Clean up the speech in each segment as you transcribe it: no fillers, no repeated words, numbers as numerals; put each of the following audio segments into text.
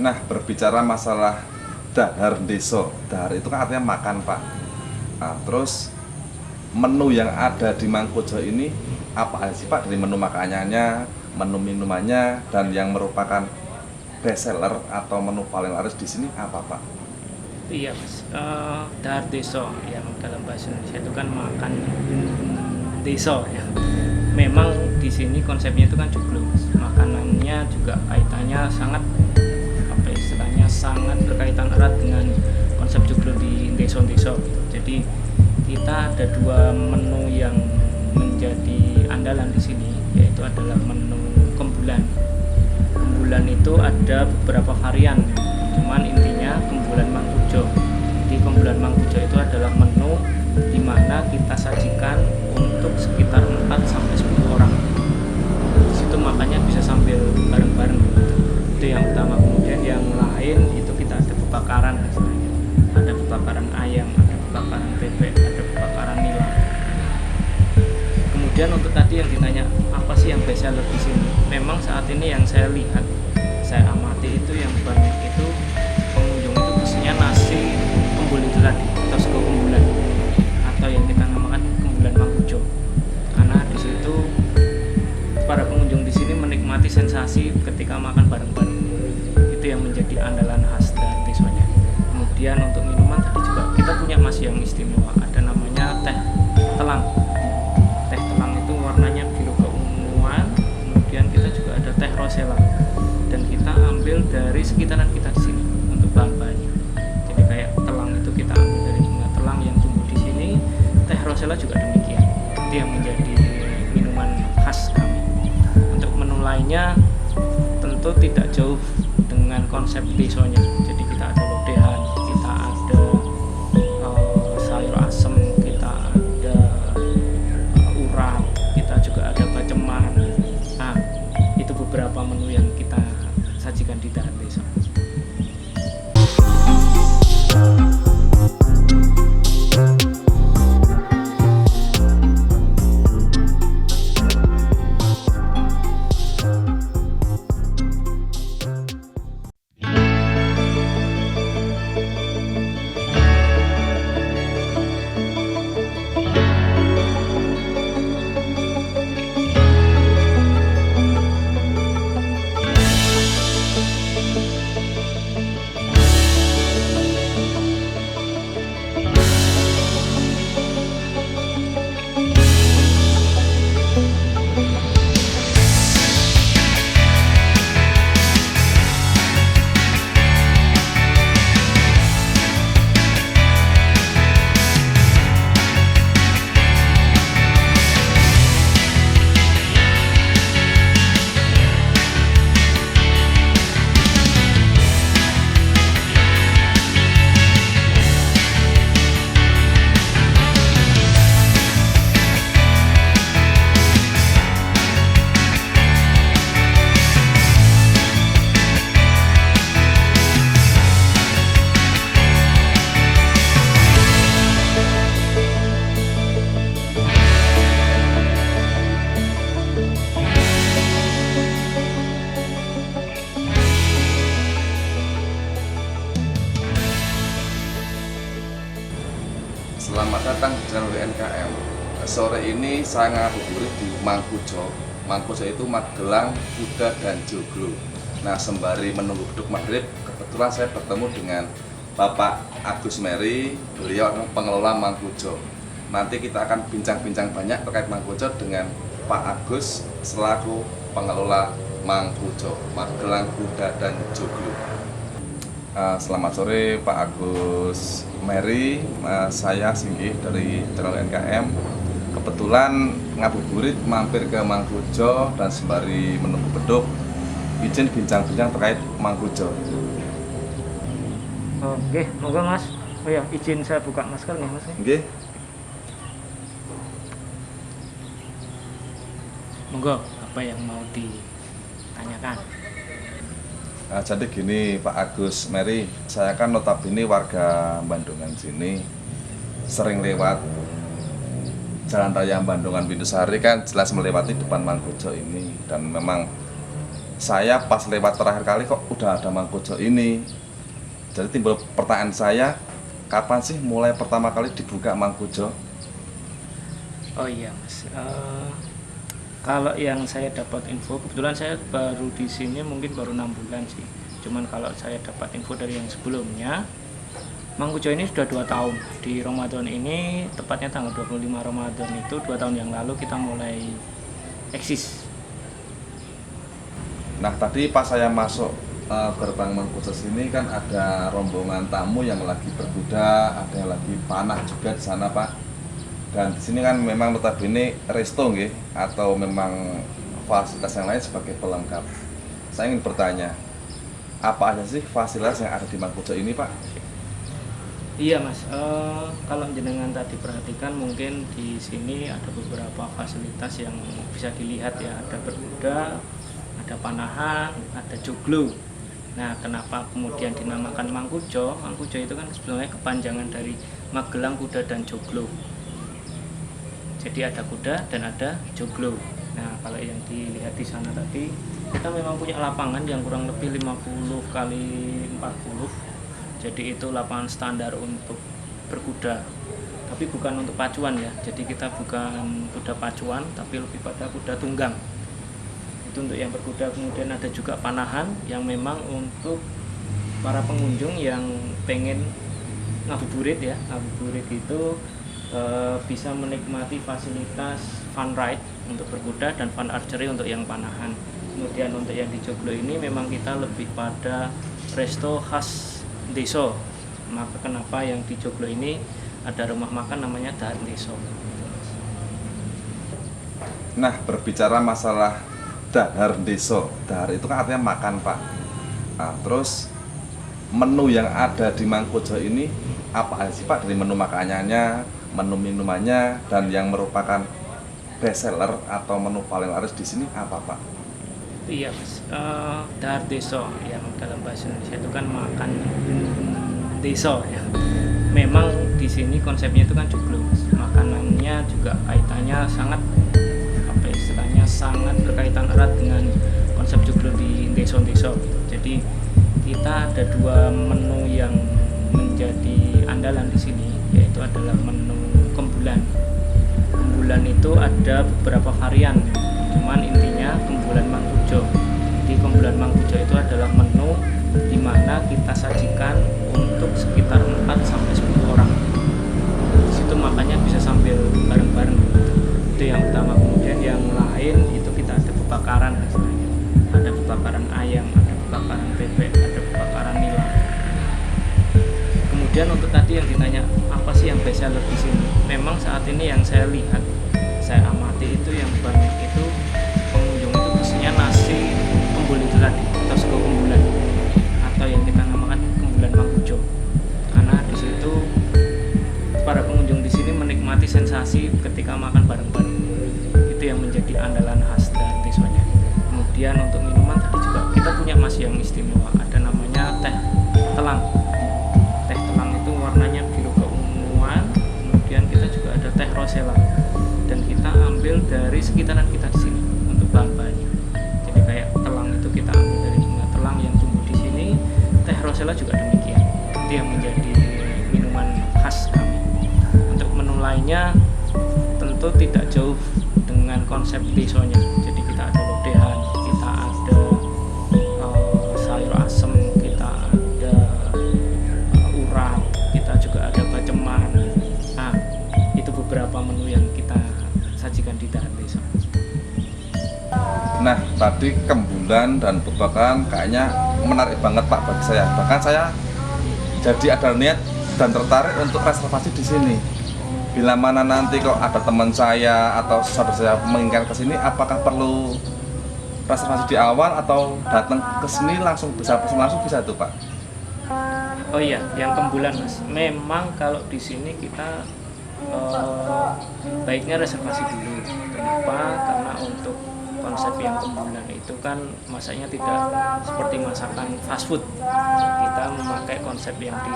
Nah, berbicara masalah dahar deso, dahar itu kan artinya makan, Pak. Nah, terus menu yang ada di Mangkujo ini apa aja sih, Pak? Dari menu makanannya, menu minumannya, dan yang merupakan best seller atau menu paling laris di sini apa, Pak? Iya mas, dahar deso yang dalam bahasa Indonesia itu kan makan deso ya. Memang di sini konsepnya itu kan joglo, mas. Makanannya juga kaitannya sangat apa ya, istilahnya sangat berkaitan erat dengan konsep joglo di deso-deso gitu. Jadi kita ada dua menu yang menjadi andalan di sini, yaitu adalah menu kembulan. Kembulan itu ada beberapa varian, cuman intinya kembulan Mangkujo. Jadi kembulan Mangkujo itu adalah menu di mana kita sajikan untuk sekitar 4 sampai 10 orang. Di situ makannya bisa sambil bareng-bareng gitu. Itu yang utama. Kemudian yang lain itu kita ada bebakaran misalnya. Ada bebakaran ayam, ada bebakaran bebek, ada bebakaran nila. Kemudian untuk tadi yang ditanya apa sih yang best seller di sini? Memang saat ini yang saya lihat, saya amati itu yang banyak itu pengunjung itu biasanya nasi kembul itu tadi atau sego kembulan atau yang kita namakan kembulan Mangkujo. Karena di situ para pengunjung di sini menikmati sensasi ketika makan bareng-bareng. Itu yang menjadi andalan khas dari desonya. Kemudian untuk minuman tadi juga kita punya mas yang istimewa, ada namanya teh telang. Teh telang itu warnanya biru keunguan. Kemudian kita juga ada teh rosella dan kita ambil dari sekitaran kita di sini untuk bahan-bahannya. Jadi kayak telang itu kita ambil dari bunga telang yang tumbuh di sini, teh rosella juga demikian. Itu yang menjadi minuman khas kami. Untuk menu lainnya tentu tidak jauh dengan konsep desonya. Jadi kita ada lodehan, kita ada sayur asem, kita ada urap, kita juga ada baceman. Nah, itu beberapa menu yang kita sajikan di dahar deso. Selamat datang di channel WNKM. Sore ini saya ngabuburit di Mangkujo. Mangkujo itu Magelang, Kuda, dan Joglo. Nah, sembari menunggu beduk maghrib, kebetulan saya bertemu dengan Bapak Agus Meri, beliau adalah pengelola Mangkujo. Nanti kita akan bincang-bincang banyak terkait Mangkujo dengan Pak Agus selaku pengelola Mangkujo, Magelang, Kuda, dan Joglo. Selamat sore Pak Agus Meri, saya Singgih dari channel NKM. Kebetulan ngabuburit mampir ke Mangkujo dan sembari menunggu beduk, izin bincang-bincang terkait Mangkujo. Oke, moga mas. Oh ya, izin saya buka masker nih mas. Oke. Monggo, apa yang mau ditanyakan? Jadi gini Pak Agus Meri, saya kan notabene warga Bandungan sini, sering lewat Jalan Raya Bandungan Bindusari kan jelas melewati depan Mangkujo ini, dan memang saya pas lewat terakhir kali kok udah ada Mangkujo ini. Jadi timbul pertanyaan saya, kapan sih mulai pertama kali dibuka Mangkujo? Oh iya Mas, kalau yang saya dapat info, kebetulan saya baru di sini mungkin baru 6 bulan sih. Cuman kalau saya dapat info dari yang sebelumnya, Mangkujo ini sudah 2 tahun. Di Ramadan ini, tepatnya tanggal 25 Ramadan itu 2 tahun yang lalu kita mulai eksis. Nah tadi pas saya masuk gerbang Mangkujo sini kan ada rombongan tamu yang lagi berkuda, ada yang lagi panah juga di sana Pak. Dan di sini kan memang notabene resto nggih, atau memang fasilitas yang lain sebagai pelengkap. Saya ingin bertanya, apa aja sih fasilitas yang ada di Mangkujo ini Pak? Iya Mas, kalau jenengan tadi perhatikan mungkin di sini ada beberapa fasilitas yang bisa dilihat ya, ada berkuda, ada panahan, ada joglo. Nah, kenapa kemudian dinamakan Mangkujo? Mangkujo itu kan sebenarnya kepanjangan dari Magelang Kuda dan Joglo. Jadi ada kuda dan ada joglo. Nah, kalau yang dilihat di sana tadi, kita memang punya lapangan yang kurang lebih 50 kali 40. Jadi itu lapangan standar untuk berkuda. Tapi bukan untuk pacuan ya. Jadi kita bukan kuda pacuan, tapi lebih pada kuda tunggang. Itu untuk yang berkuda. Kemudian ada juga panahan yang memang untuk para pengunjung yang pengen ngabuburit ya. Ngabuburit itu bisa menikmati fasilitas fun ride untuk berkuda dan fun archery untuk yang panahan. Kemudian untuk yang di joglo ini memang kita lebih pada resto khas deso. Maka kenapa yang di joglo ini ada rumah makan namanya Dahar Deso. Nah berbicara masalah Dahar Deso, dahar itu kan artinya makan Pak. Nah, terus menu yang ada di Mangkujo ini apa aja sih Pak, dari menu makanannya, menu minumannya, dan yang merupakan best seller atau menu paling laris di sini apa Pak? Iya Mas, Dahar Deso yang dalam bahasa Indonesia itu kan makan deso ya. Memang di sini konsepnya itu kan joglo, makanannya juga kaitannya sangat istilahnya sangat berkaitan erat dengan konsep joglo di deso-deso. Jadi kita ada 2 menu yang menjadi andalan di sini, yaitu adalah menu kembulan. Kembulan itu ada beberapa varian, cuman intinya kembulan Mangkujo. Di kembulan Mangkujo itu adalah menu di mana kita sajikan untuk sekitar 4 sampai 10 orang. Di situ makannya bisa sambil bareng-bareng. Itu yang utama. Kemudian yang lain itu kita ada bebakaran misalnya. Ada bebakaran ayam, ada bebakaran bebek, ada bebakaran nila. Kemudian untuk tadi yang ditanya apa sih yang best seller di sini? Memang saat ini yang saya lihat, saya amati itu yang banyak itu pengunjung itu biasanya nasi kembul itu tadi, atau sego kembulan, atau yang kita namakan kembulan Mangkujo. Karena di situ para pengunjung di sini menikmati sensasi ketika makan bareng-bareng. Itu yang menjadi andalan khas dari desonya. Kemudian untuk minuman tadi juga kita punya mas yang istimewa, ada namanya teh telang. Teh telang itu warnanya biru keunguan. Kemudian kita juga ada teh rosella, dan kita ambil dari sekitaran kita di sini untuk bahan-bahannya. Jadi kayak telang itu kita ambil dari bunga telang yang tumbuh di sini. Teh rosella juga demikian. Itu yang menjadi minuman khas kami. Untuk menu lainnya tentu tidak jauh dengan konsep desonya. Jadi kita ada lodehan, kita ada sayur asem, kita ada urat, kita juga ada baceman. Nah, itu beberapa menu yang kita sajikan di Dahar Deso. Nah tadi kembulan dan bebakaran kayaknya menarik banget Pak bagi saya. Bahkan saya jadi ada niat dan tertarik untuk reservasi di sini. Bila mana nanti kok ada teman saya atau saudara saya menginginkan ke sini, apakah perlu reservasi di awal atau datang ke sini langsung bisa pesan langsung bisa tuh Pak? Oh iya, yang kembulan Mas. Memang kalau di sini kita baiknya reservasi dulu. Kenapa? Karena untuk konsep yang kembulan itu kan masaknya tidak seperti masakan fast food. Kita memakai konsep yang di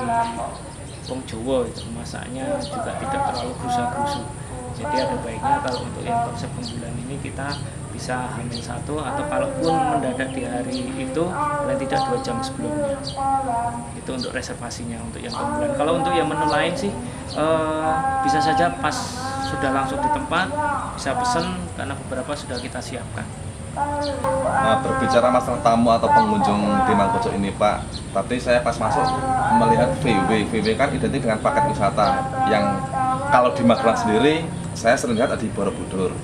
wong Jawa itu masaknya juga tidak terlalu gerusa-gerusu. Jadi ada baiknya kalau untuk yang konsep kembulan ini kita bisa H-1 atau kalaupun mendadak di hari itu paling tidak 2 jam sebelumnya. Itu untuk reservasinya untuk yang pembulan. Kalau untuk yang menu lain sih bisa saja pas sudah langsung di tempat bisa pesen karena beberapa sudah kita siapkan. Nah, berbicara masalah tamu atau pengunjung di Mangkuco ini Pak, tadi saya pas masuk melihat VW kan identik dengan paket wisata yang kalau di Magelang sendiri saya sering lihat ada di Borobudur.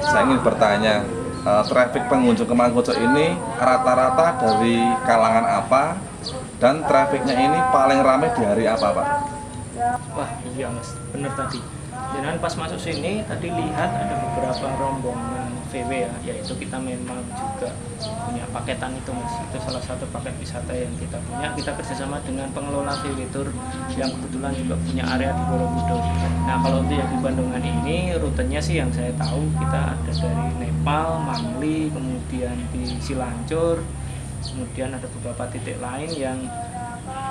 Saya ingin bertanya, traffic pengunjung ke Mangkuco ini rata-rata dari kalangan apa dan trafficnya ini paling ramai di hari apa Pak? Wah iya Mas, bener tadi. Jangan pas masuk sini tadi lihat ada beberapa rombongan VW ya, yaitu kita memang juga punya paketan itu Mas. Itu salah satu paket wisata yang kita punya. Kita kerjasama dengan pengelola VW Tour yang kebetulan juga punya area di Borobudur. Nah kalau untuk yang di Bandungan ini rutenya sih yang saya tahu kita ada dari Nepal, Mangli, kemudian di Cilancur, kemudian ada beberapa titik lain yang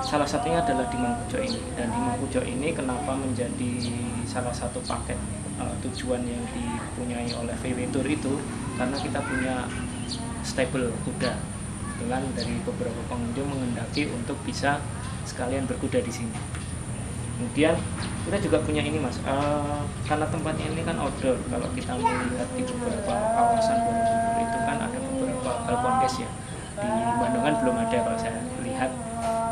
salah satunya adalah di Mangkuco ini. Dan di Mangkuco ini kenapa menjadi salah satu paket tujuan yang dipunyai oleh VW Tour itu karena kita punya stable kuda. Kebetulan dari beberapa pengunjung mengendaki untuk bisa sekalian berkuda di sini. Kemudian kita juga punya ini Mas, karena tempatnya ini kan outdoor. Kalau kita melihat di beberapa kawasan Borobudur itu kan ada beberapa balkonkes ya. Di Bandungan belum ada kalau saya lihat.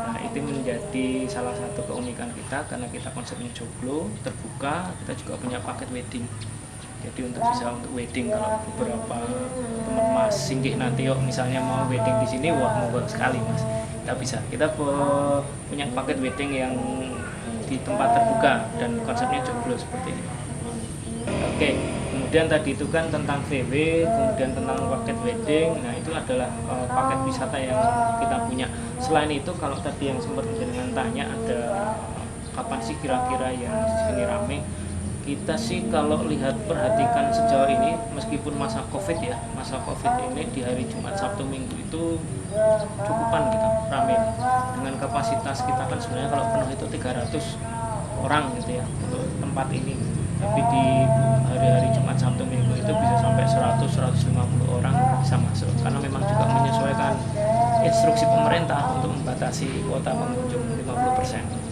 Nah, itu menjadi salah satu keunikan kita karena kita konsepnya joglo, terbuka. Kita juga punya paket wedding. Jadi untuk wedding kalau beberapa teman Mas singgih nanti yuk misalnya mau wedding di sini, wah monggo sekali Mas. Kita bisa. Kita punya paket wedding yang di tempat terbuka dan konsepnya joglo seperti ini. Oke. Kemudian tadi itu kan tentang VW, kemudian tentang paket wedding. Nah itu adalah paket wisata yang kita punya. Selain itu kalau tadi yang sempat dengan tanya ada kapan sih kira-kira yang sini rame, kita sih kalau lihat perhatikan sejauh ini meskipun masa COVID ya, masa COVID ini di hari Jumat, Sabtu, Minggu itu cukupan kita rame dengan kapasitas kita kan sebenarnya kalau penuh itu 300 orang gitu ya untuk tempat ini. Tapi di hari-hari Jumat, Sabtu, Minggu itu bisa sampai 100-150 orang bisa masuk karena memang juga menyesuaikan instruksi pemerintah untuk membatasi kuota pengunjung 50%.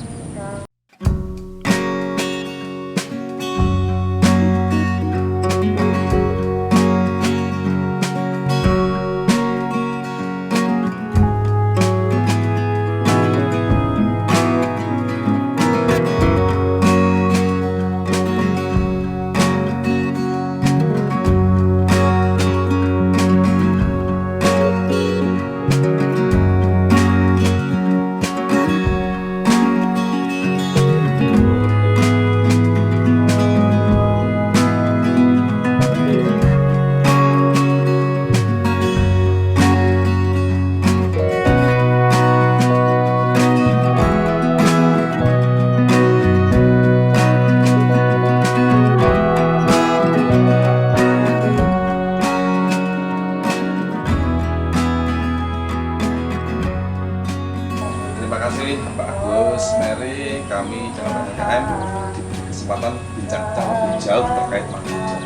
Terima kasih Pak Agus, Mary, kami Jalan KM diberi kesempatan bincang-bincang lebih jauh terkait Mangkuco.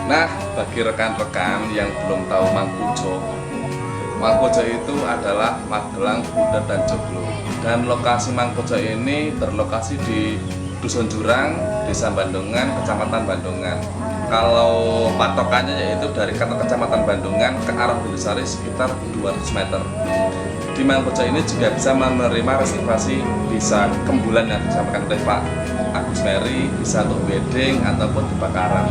Nah, bagi rekan-rekan yang belum tahu Mangkuco itu adalah Magelang, Kuda, dan Joglo. Dan lokasi Mangkuco ini berlokasi di Dusun Jurang, Desa Bandungan, Kecamatan Bandungan. Kalau patokannya yaitu dari Kecamatan Bandungan ke arah Bundesari sekitar 200 meter. Di Mangkuco ini juga bisa menerima reservasi bisa kembulan yang disampaikan oleh Pak Agus Mary, bisa untuk wedding ataupun kebakaran.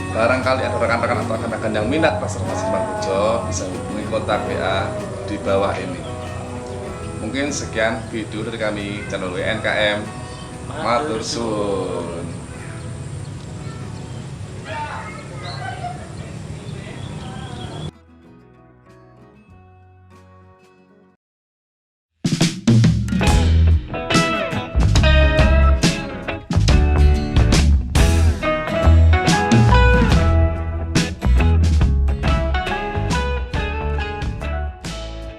Barangkali ada rekan-rekan atau rekan-rekan yang minat reservasi Mangkuco bisa hubungi kontak WA di bawah ini. Mungkin sekian video dari kami channel WNKM. Matur suwun.